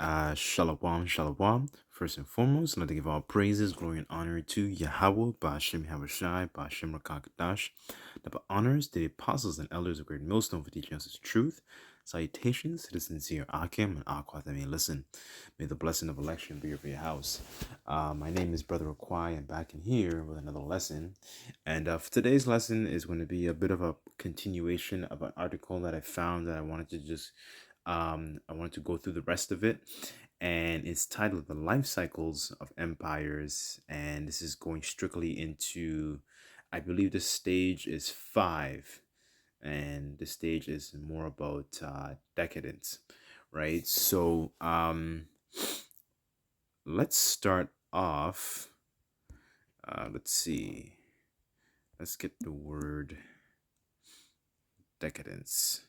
Shalom, shalom. First and foremost, I'd like to give all praises, glory, and honor to Yahweh, Ba'ashem Yahushai, Ba'ashem Rakakadash. The honors to the apostles and elders of Great Millstone for teaching us his truth. Salutations to the sincere Akim and Aqua that may listen. May the blessing of election be over your house. My name is Brother Akwai. I'm back in here with another lesson. And for today's lesson is going to be a bit of a continuation of an article that I found that I wanted to just I wanted to go through the rest of it, and it's titled "The Life Cycles of Empires," and this is going strictly into, I believe, the stage is 5, and the stage is more about decadence, right? So, let's start off. Let's see. Let's get the word decadence.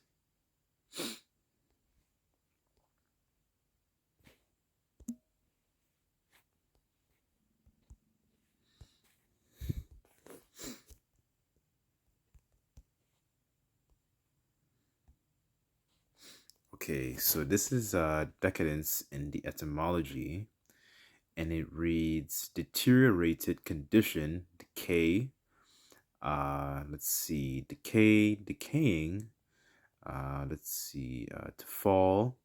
Okay, so this is decadence in the etymology, and it reads deteriorated condition, decay. Let's see, decaying. Let's see, to fall,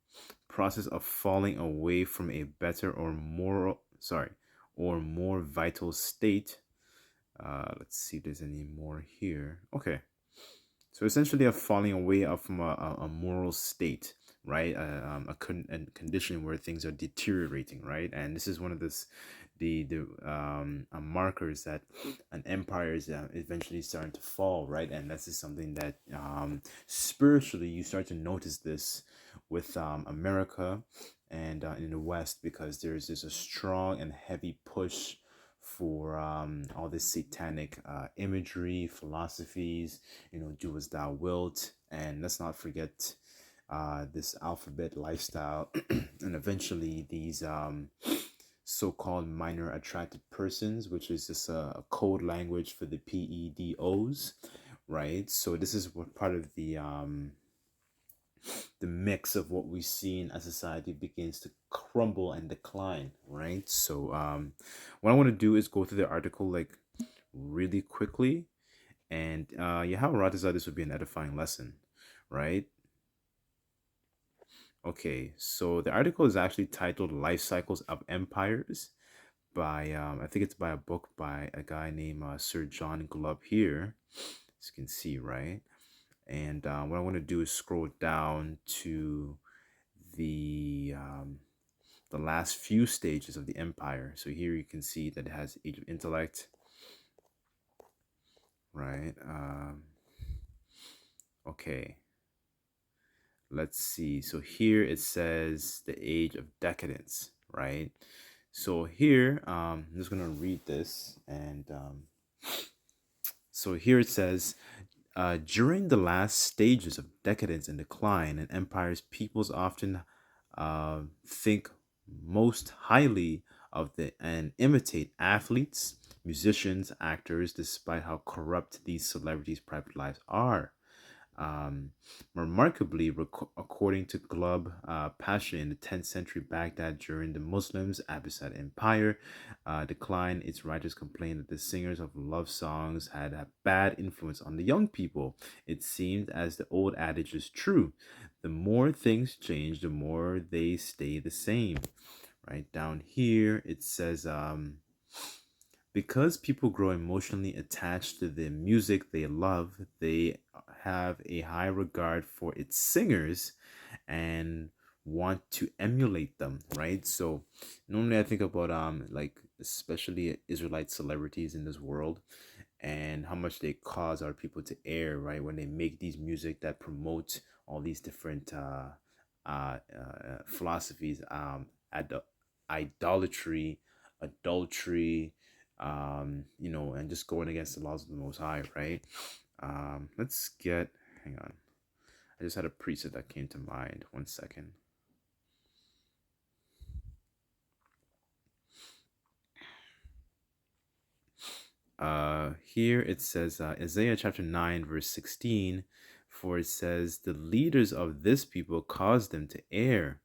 process of falling away from a better or more vital state. Let's see if there's any more here. Okay. So essentially, a falling away from a moral state, right? A condition where things are deteriorating, right? And this is one of the markers that an empire is eventually starting to fall, right? And this is something that spiritually you start to notice this with America and in the West, because there's a strong and heavy push for all this satanic imagery, philosophies, do as thou wilt. And let's not forget this alphabet lifestyle, and eventually these so-called minor attracted persons, which is just a code language for the PEDOs, right? So this is what part of the mix of what we see in a society begins to crumble and decline, right? So what I want to do is go through the article like really quickly, and Yahweh Ratazah, this would be an edifying lesson, right? Okay, so the article is actually titled "Life Cycles of Empires" by I think it's by a book by a guy named Sir John Glubb here, as you can see, right? And what I want to do is scroll down to the um, the last few stages of the empire. So here you can see that it has Age of Intellect, right? Okay, let's see. So here it says the Age of Decadence, right? So here, I'm just gonna read this, and so here it says, during the last stages of decadence and decline in empires, peoples often think most highly of the and imitate athletes, musicians, actors, despite how corrupt these celebrities' private lives are. Um, Remarkably, according to Glub Pasha, in the 10th century Baghdad during the Muslims' Abbasid Empire decline, its writers complained that the singers of love songs had a bad influence on the young people. It seemed as the old adage is true: the more things change, the more they stay the same. Right down here, it says, because people grow emotionally attached to the music they love, they have a high regard for its singers and want to emulate them, right? So normally I think about like especially Israelite celebrities in this world, and how much they cause our people to err, right? When they make these music that promote all these different philosophies, ad- idolatry, adultery, and just going against the laws of the Most High, right? Hang on. I just had a preset that came to mind. One second. Here it says Isaiah chapter 9, verse 16, for it says, the leaders of this people caused them to err,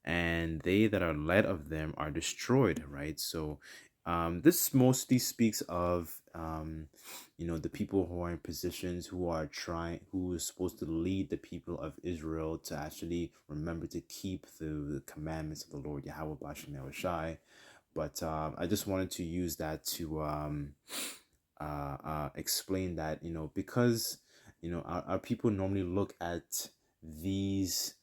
and they that are led of them are destroyed, right? So this mostly speaks of the people who are in positions, who are trying, who is supposed to lead the people of Israel to actually remember to keep the commandments of the Lord Yahweh Bashem Yahushai. But I just wanted to use that to explain that, because our people normally look at these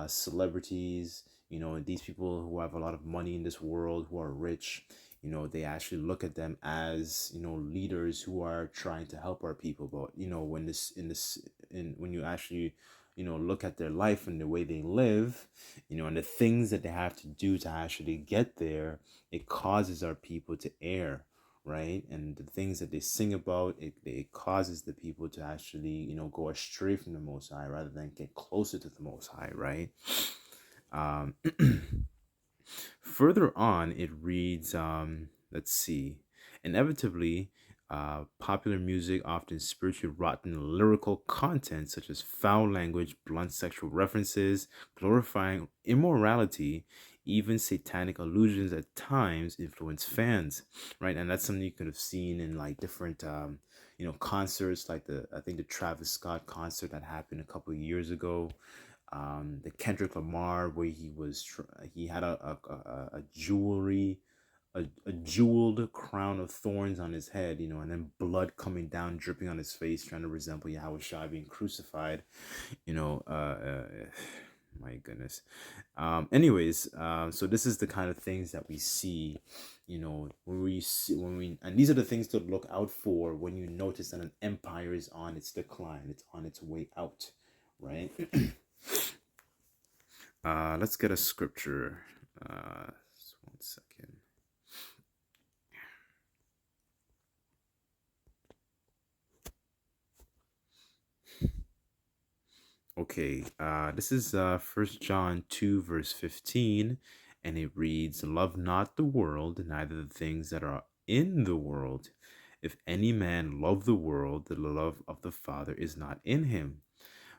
celebrities, these people who have a lot of money in this world, who are rich. They actually look at them as leaders who are trying to help our people. But when you actually look at their life and the way they live, and the things that they have to do to actually get there, it causes our people to err, right? And the things that they sing about, it causes the people to actually go astray from the Most High rather than get closer to the Most High, right? um Further on, it reads, let's see, inevitably, popular music, often spiritually rotten lyrical content such as foul language, blunt sexual references, glorifying immorality, even satanic allusions at times influence fans, right? And that's something you could have seen in like different, concerts, like I think the Travis Scott concert that happened a couple of years ago, the Kendrick Lamar, where he had a jewelry, a jeweled crown of thorns on his head, and then blood coming down, dripping on his face, trying to resemble Yahweh Shai being crucified, you know. My goodness. Anyways, so this is the kind of things that we see, and these are the things to look out for when you notice that an empire is on its decline, it's on its way out, right? Let's get a scripture. Just 1 second. Okay, this is 1 John 2 verse 15, and it reads, "Love not the world, neither the things that are in the world. If any man love the world, the love of the Father is not in him.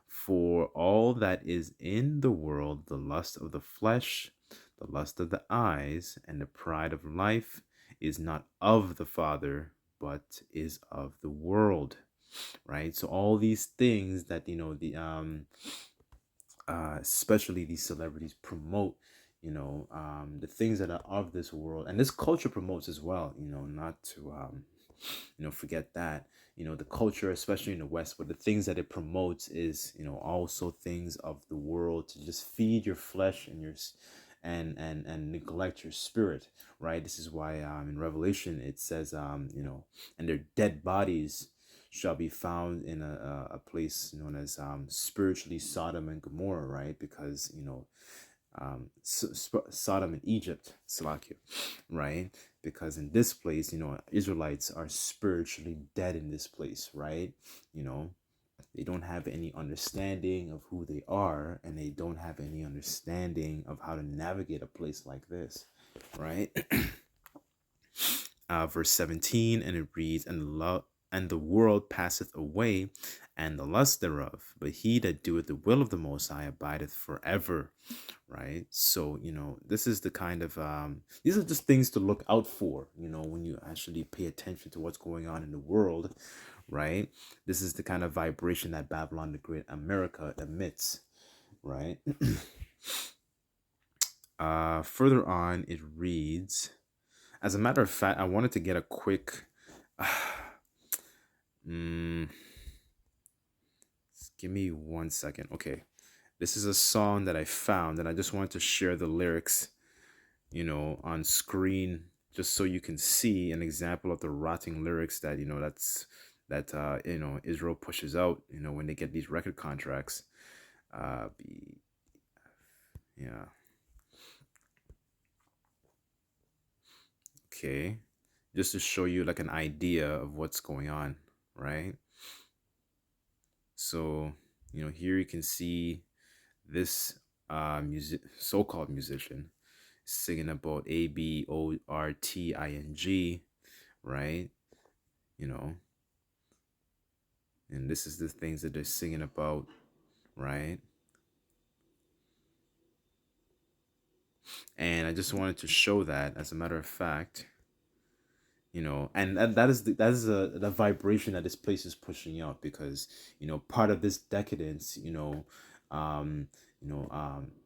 For all that is in the world, the lust of the flesh, the lust of the eyes, and the pride of life, is not of the Father, but is of the world." Right? So all these things that especially these celebrities promote, the things that are of this world, and this culture promotes as well, not to forget that, the culture, especially in the West, but the things that it promotes is, also things of the world, to just feed your flesh and and neglect your spirit, right? This is why in Revelation it says, and their dead bodies shall be found in a place known as spiritually Sodom and Gomorrah, right? Because Sodom and Egypt, Salakia, right? Because in this place, Israelites are spiritually dead in this place, right? You know, they don't have any understanding of who they are, and they don't have any understanding of how to navigate a place like this, right? Verse 17, and it reads, and the world passeth away, and the lust thereof, but he that doeth the will of the Most High abideth forever, right? So, this is the kind of these are just things to look out for, when you actually pay attention to what's going on in the world, right? This is the kind of vibration that Babylon the Great America emits, right? Further on, it reads, as a matter of fact, I wanted to get a quick mm, give me 1 second. Okay, this is a song that I found, and I just wanted to share the lyrics, on screen, just so you can see an example of the rotting lyrics that Israel pushes out, when they get these record contracts. Be Yeah. Okay, just to show you like an idea of what's going on, right? So, here you can see this music so-called musician singing about aborting, right? You know, and this is the things that they're singing about, right? And I just wanted to show that, as a matter of fact, and that is the vibration that this place is pushing out, because part of this decadence, um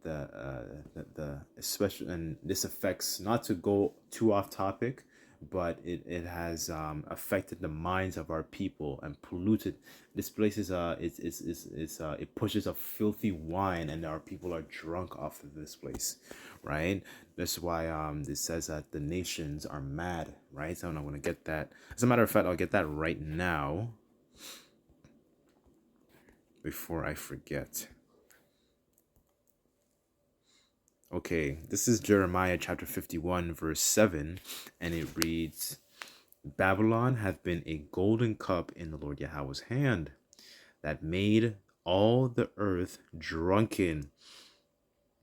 the especially, and this affects, not to go too off topic, but it has affected the minds of our people and polluted this place. Is it pushes a filthy wine, and our people are drunk off of this place, right? That's why this says that the nations are mad, right? So I'm gonna get that. As a matter of fact, I'll get that right now before I forget. Okay, this is Jeremiah chapter 51, verse 7, and it reads, Babylon hath been a golden cup in the Lord Yahweh's hand, that made all the earth drunken.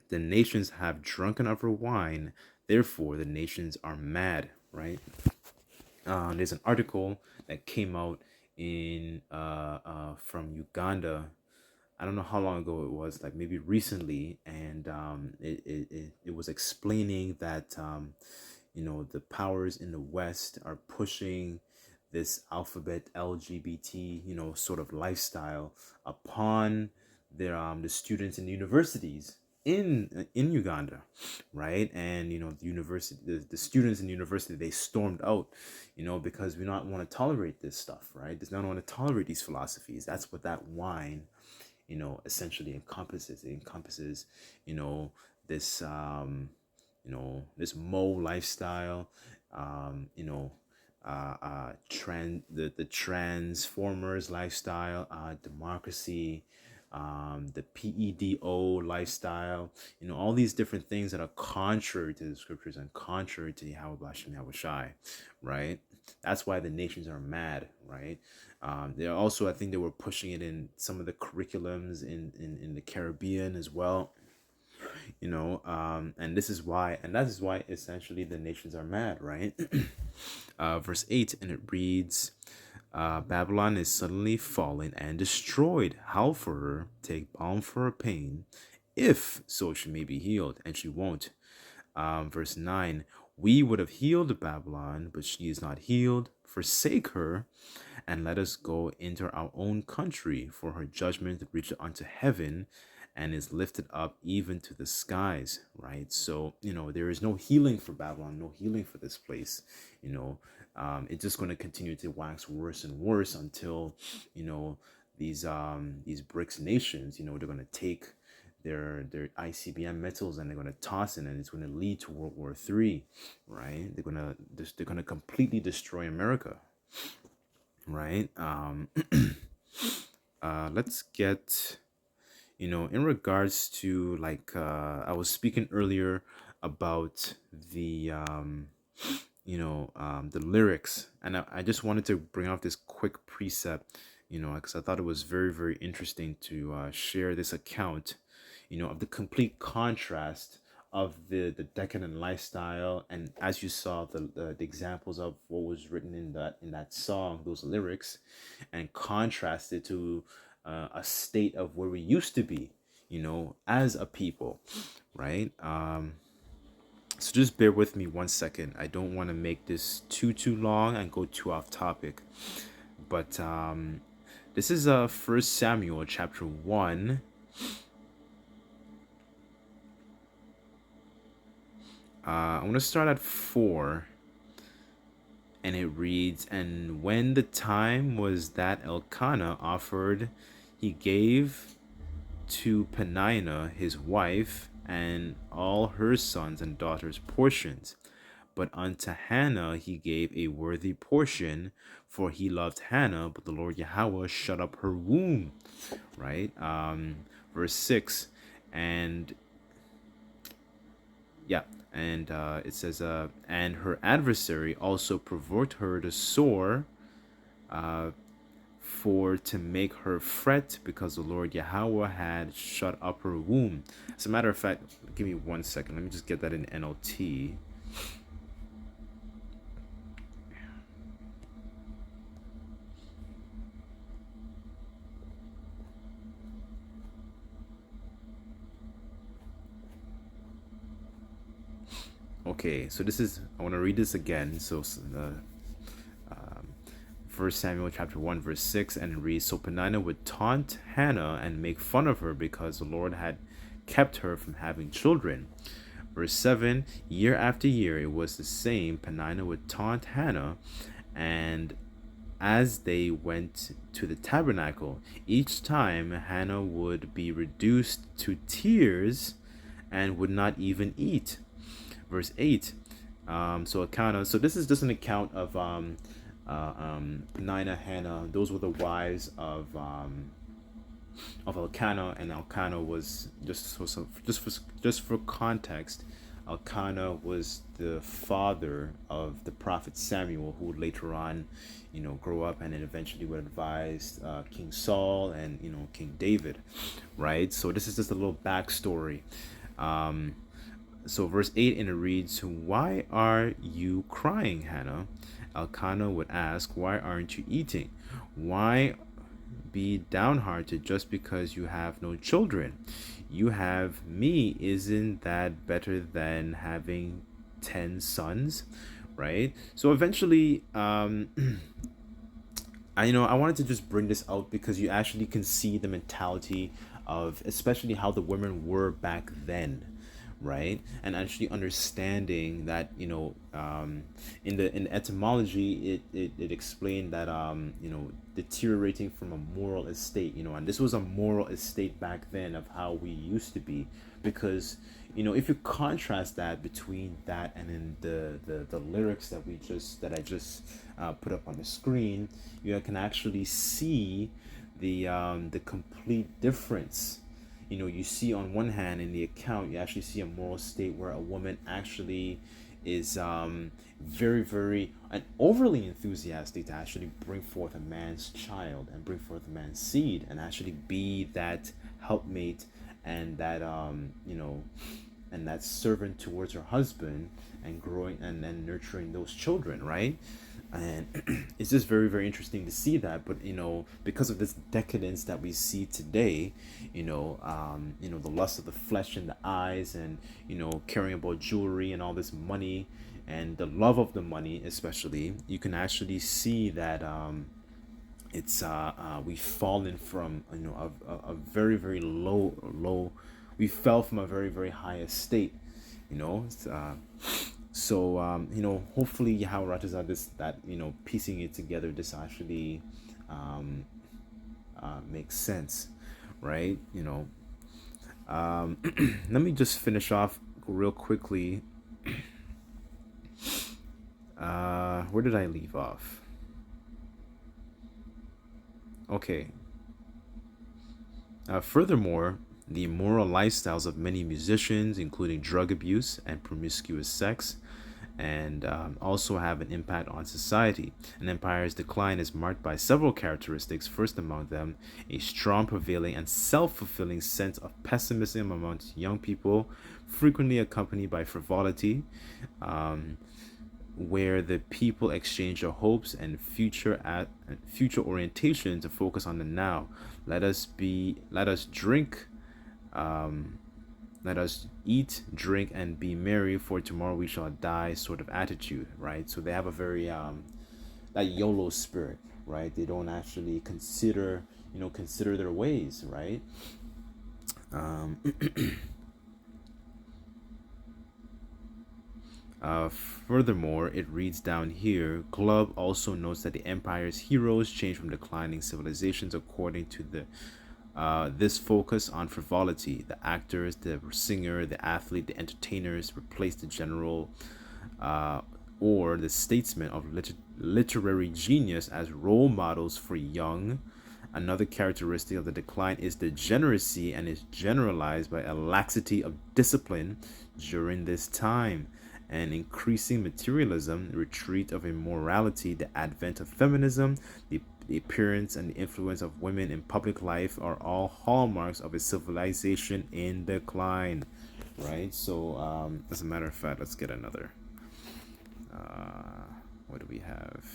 The nations have drunken of her wine, therefore the nations are mad, right? There's an article that came out in from Uganda. I don't know how long ago it was, like maybe recently, and it was explaining that the powers in the West are pushing this alphabet LGBT, sort of lifestyle upon the students in the universities in Uganda, right? And the university, the students in the university, they stormed out, because we not want to tolerate this stuff, right? Does not want to tolerate these philosophies. That's what that wine essentially encompasses. It encompasses you know this this Mo lifestyle, the transformers lifestyle, democracy, the PEDO lifestyle, all these different things that are contrary to the scriptures and contrary to Yahweh Bashem Yahweh Shai, right? That's why the nations are mad, right? They also, I think they were pushing it in some of the curriculums in the Caribbean as well, and that is why essentially the nations are mad, right? Verse 8, and it reads, Babylon is suddenly fallen and destroyed. Howl for her, take balm for her pain, if so she may be healed, and she won't. Verse 9, we would have healed Babylon, but she is not healed. Forsake her, and let us go into our own country, for her judgment reached unto heaven and is lifted up even to the skies, right? So, there is no healing for Babylon, no healing for this place. It's just going to continue to wax worse and worse until, these BRICS nations, they're going to take their ICBM missiles and they're going to toss it, and it's going to lead to World War III, right? They're going to completely destroy America, right? Let's get, in regards to, like, I was speaking earlier about the lyrics, and I just wanted to bring out this quick precept, because I thought it was very, very interesting to share this account, of the complete contrast of the decadent lifestyle, and as you saw the examples of what was written in that song, those lyrics, and contrasted to a state of where we used to be, as a people, right? So just bear with me 1 second. I don't want to make this too long and go too off topic, but this is First Samuel chapter 1. I'm going to start at 4, and it reads, And when the time was that Elkanah offered, he gave to Peninnah his wife and all her sons and daughters portions. But unto Hannah he gave a worthy portion, for he loved Hannah, but the Lord Yahweh shut up her womb. Right? Verse 6, and yeah, and it says, and her adversary also provoked her to sore, for to make her fret, because the Lord Yahweh had shut up her womb. As a matter of fact, give me 1 second. Let me just get that in NLT. Okay, so this is, I want to read this again. So, First Samuel chapter 1 verse 6, and it reads, so Penina would taunt Hannah and make fun of her because the Lord had kept her from having children. Verse 7, year after year it was the same. Penina would taunt Hannah, and as they went to the tabernacle, each time Hannah would be reduced to tears and would not even eat. Verse 8, so this is just an account of Penina, Hannah. Those were the wives of Elkanah, and Elkanah was just for context. Elkanah was the father of the prophet Samuel, who would later on, grow up and then eventually would advise King Saul and King David, right? So this is just a little backstory. So verse 8, and it reads, why are you crying, Hannah? Elkanah would ask, why aren't you eating? Why be downhearted just because you have no children? You have me. Isn't that better than having 10 sons? Right? So eventually, I wanted to just bring this out because you actually can see the mentality of especially how the women were back then, right? And actually understanding that, in etymology, it explained that, deteriorating from a moral estate, and this was a moral estate back then of how we used to be. Because if you contrast that between that and then the lyrics that I just put up on the screen, you can actually see the complete difference. You see on one hand in the account, you actually see a moral state where a woman actually is very, very and overly enthusiastic to actually bring forth a man's child and bring forth a man's seed and actually be that helpmate and that and that servant towards her husband, and growing and then nurturing those children, right? And it's just very, very interesting to see that. But because of this decadence that we see today, the lust of the flesh and the eyes, and caring about jewelry and all this money and the love of the money, especially, you can actually see that it's we've fallen from a very, very low. We fell from a very, very high estate, you know so hopefully Yahweh Ratazah, this that piecing it together, this actually makes sense, right? Let me just finish off real quickly. Where did I leave off? Okay. Furthermore, the immoral lifestyles of many musicians, including drug abuse and promiscuous sex, and also have an impact on society. An empire's decline is marked by several characteristics. First among them, a strong, prevailing, and self-fulfilling sense of pessimism amongst young people, frequently accompanied by frivolity, where the people exchange their hopes and future orientation to focus on the now. Let us drink, let us eat, drink, and be merry, for tomorrow we shall die sort of attitude, right? So they have a very that YOLO spirit, right? They don't actually consider their ways, right? um Furthermore, it reads down here, Glubb also notes that the empire's heroes change from declining civilizations according to this focus on frivolity. The actors, the singer, the athlete, the entertainers replace the general or the statesman of literary genius as role models for young. Another characteristic of the decline is degeneracy, and is generalized by a laxity of discipline during this time. And increasing materialism, the retreat of immorality, the advent of feminism, the appearance and the influence of women in public life are all hallmarks of a civilization in decline, right? So, as a matter of fact, let's get another. What do we have?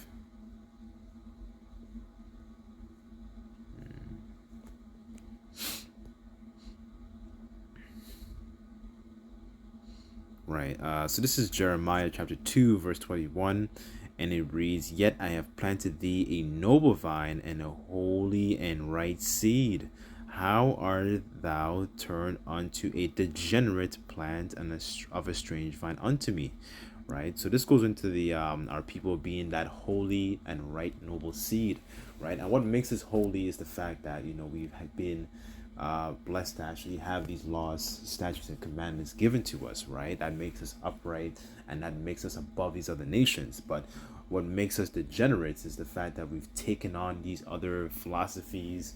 Right. So this is Jeremiah chapter 2, verse 21, and it reads, "Yet I have planted thee a noble vine and a holy and right seed. How art thou turned unto a degenerate plant and of a strange vine unto me?" Right. So this goes into the our people being that holy and right noble seed, right? And what makes us holy is the fact that we've been blessed to actually have these laws, statutes, and commandments given to us, right? That makes us upright and that makes us above these other nations. But what makes us degenerates is the fact that we've taken on these other philosophies,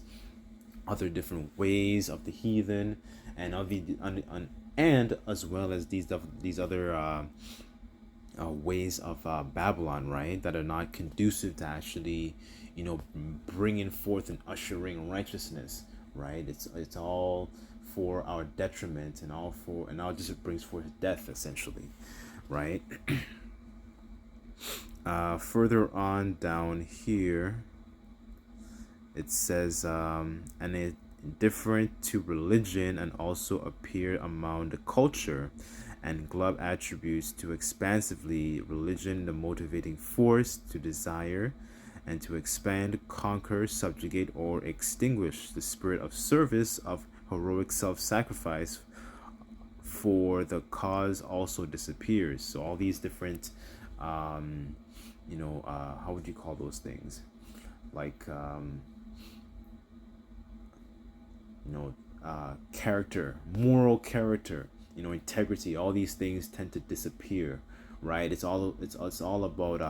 other different ways of the heathen, and of the and as well as these other ways of Babylon, right? That are not conducive to actually, bringing forth and ushering righteousness, right? It's all for our detriment and all just brings forth death essentially, right? Further on down here, it says, and it different to religion and also appear among the culture and glove attributes to expansively religion, the motivating force to desire and to expand, conquer, subjugate, or extinguish the spirit of service of heroic self-sacrifice for the cause also disappears. So all these different how would you call those things, like character, moral character, integrity, all these things tend to disappear, right? It's all about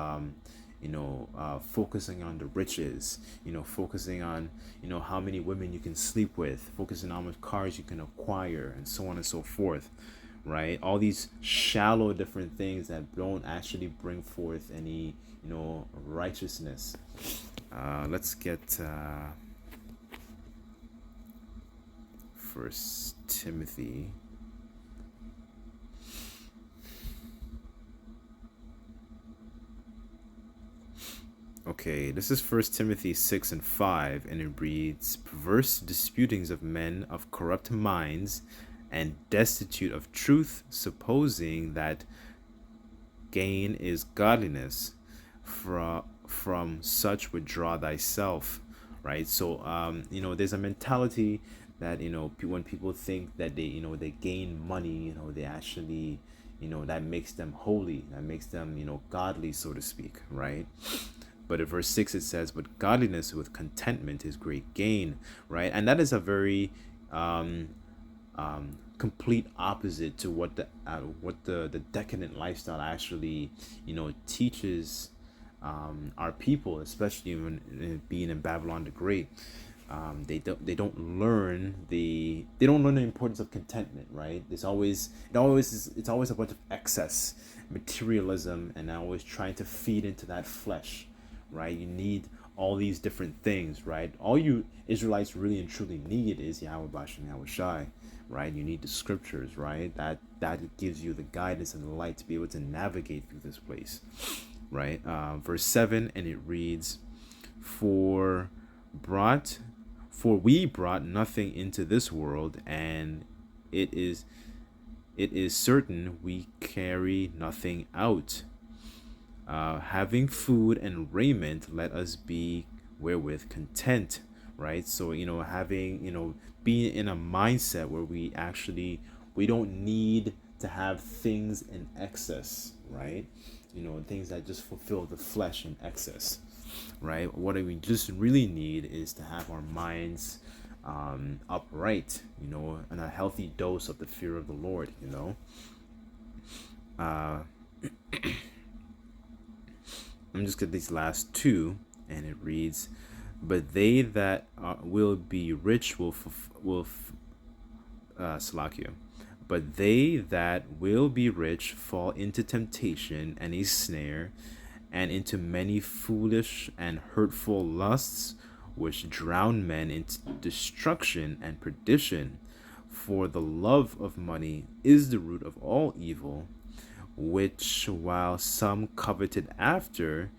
focusing on the riches, focusing on how many women you can sleep with, focusing on how much cars you can acquire, and so on and so forth, right? All these shallow different things that don't actually bring forth any righteousness. Let's get First Timothy. Okay, this is First Timothy 6 and 5, and it reads, "Perverse disputings of men of corrupt minds and destitute of truth, supposing that gain is godliness. From such withdraw thyself." Right? So there's a mentality that when people think that they gain money, they actually that makes them holy, that makes them godly, so to speak, right? But in verse 6 it says, "But godliness with contentment is great gain," right? And that is a very complete opposite to what the decadent lifestyle actually teaches our people, especially when being in Babylon the Great. They don't learn the importance of contentment, right? It's always a bunch of excess materialism and always trying to feed into that flesh, right? You need all these different things, right? All you Israelites really and truly need is Yahweh Bashem, Yahweh Shai, right? You need the scriptures, right? That gives you the guidance and the light to be able to navigate through this place, right? Verse 7, and it reads, For brought for we brought nothing into this world, and it is certain we carry nothing out. Having food and raiment, let us be wherewith content, right? So having being in a mindset where we don't need to have things in excess, right? Things that just fulfill the flesh in excess, right? What we just really need is to have our minds upright, and a healthy dose of the fear of the Lord. I'm just get these last two, and it reads, "But they that will be rich Salakia. But they that will be rich fall into temptation and a snare, and into many foolish and hurtful lusts, which drown men into destruction and perdition. For the love of money is the root of all evil, which while some coveted after,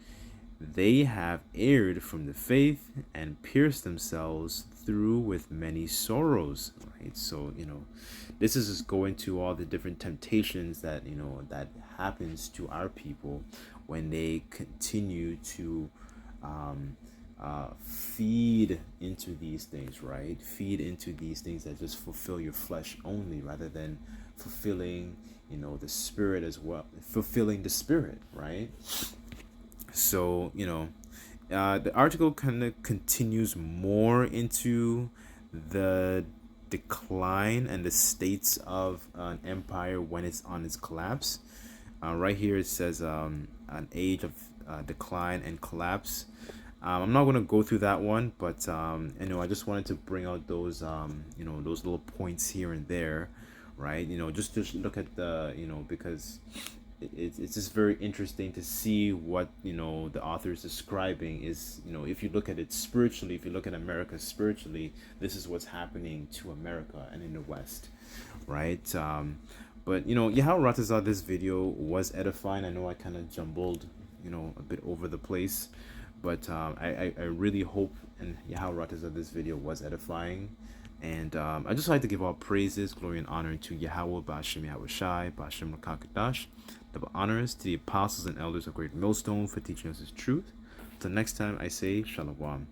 they have erred from the faith and pierced themselves through with many sorrows, right? So, this is just going to all the different temptations that, that happens to our people when they continue to feed into these things, right? Feed into these things that just fulfill your flesh only rather than fulfilling, the spirit as well, fulfilling the spirit, right? So, the article kind of continues more into the decline and the states of an empire when it's on its collapse. Right here it says an age of decline and collapse. I'm not going to go through that one, but I just wanted to bring out those those little points here and there, right? Just to look at the because it's just very interesting to see what the author is describing is if you look at it spiritually, if you look at America spiritually, this is what's happening to America and in the West, right? But Yahweh Ratazar, this video was edifying. I know I kind of jumbled a bit over the place, but I really hope and Yahweh Ratazar, this video was edifying. And I just like to give all praises, glory, and honor to Yahweh, Ba'ashem Yahweh Shai, Ba'ashem Rakakadash. Double honors to the apostles and elders of Great Millstone for teaching us his truth. Till next time, I say Shalom.